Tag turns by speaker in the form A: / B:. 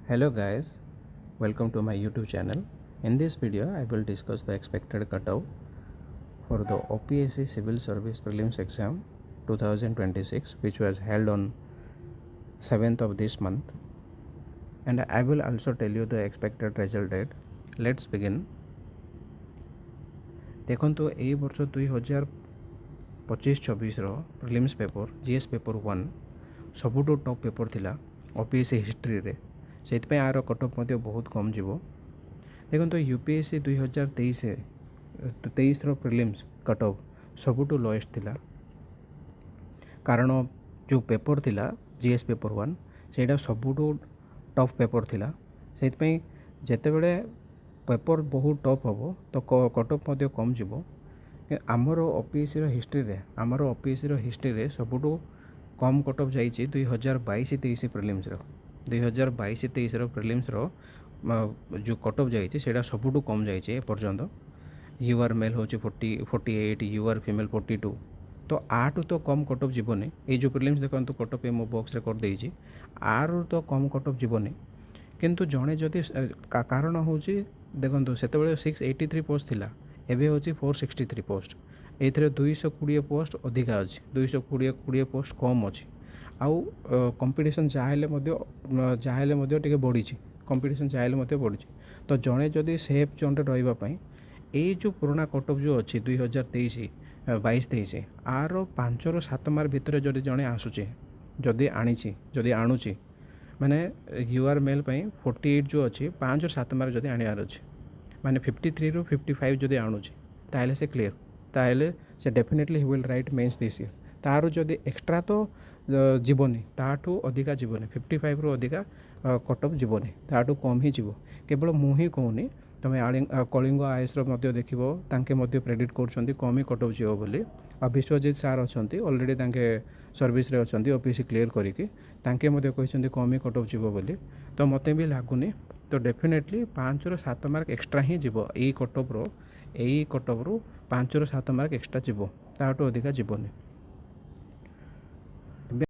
A: Hello guys, welcome to my YouTube channel. In this video I will discuss the expected cutoff for the OPSC Civil Service Prelims exam 2026 which was held on 7th of this month, and I will also tell you the expected result date. Let's begin. देखो यही वर्ष 2025-26 prelims paper GS paper 1 सबुठू top paper थिला OPSC history रे, से यार cutoff बहुत कम जीवो। देखो यूपीएससी 2023 प्रिलिम्स कटअफ सबुठू लोएस्ट थिला, कारण जो पेपर थिला जीएस पेपर 1 सेटा सबुठू टफ पेपर थिला। से जिते बड़े पेपर बहुत टफ हम तो कटअफ कम जीवो। आमर ओपीएससी हिस्ट्री रे सबुठू कम कटअफ जाइए 2022-23 प्रिलिम्स 2022-23 प्रिलिम्स जो कटअफ जाइए सेटा सबुठू कम जाइए एपर्यंत। यूआर मेल हूँ 48, यूआर फीमेल 42, तो आठू तो कम कटअफ जीवनी। ये जो प्रिलिम्स देखो कटअफ मो बॉक्स रे कर देइछि, आरु तो कम कटअफ जीवनी। किंतु जड़े जदि कारण हूँ देखो से 683 पोस्ट थिला, एबे हूँ 463 पोस्ट। ये 220 पोस्ट अधिका अच्छी, 220 पोस्ट कम अच्छी। आउ कंपटीशन चाहेले टिके बढ़ी, कंपटीशन चाहेले बढ़ी। तो जड़े जदि सेफ जोन रही ये जो पुराना कटअफ जो अच्छी 2023-22-23 आर 5-7 मार्क भितर जदि जड़े आसूचे, जदि आणुची माने यूआर मेल 48 जो अच्छी 5-7 मार्क जदि आनियार अच्छे, माने 53 ରୁ 55 जदि आणुची ताहले से क्लियर, ताहले से definitely he will write mains this year. तार जदि एक्स्ट्रा तो जीवनी, ताठू अधिका जीवनी, 55 ରୁ अधिका कटअफ जीवनी, ताठू कम ही जीव। केवल मुझे कहूनी, तुम्हें कलिंग आईएएस देखो तांके प्रेडिक्ट कर कम ही कटअफ जीव बोली। और विश्वजीत सार अच्छा अलरेडी तांके सर्विस रे अच्छा ओपीएससी क्लियर करके कहते कम ही कटअफ जीव बोली। तो मत भी लगुनि, तो डेफिनेटली 5-7 मार्क एक्स्ट्रा ही जीव। यही कटअफ रू 5-7 मार्क एक्स्ट्रा जीव, ताठू अधिका जीवनी।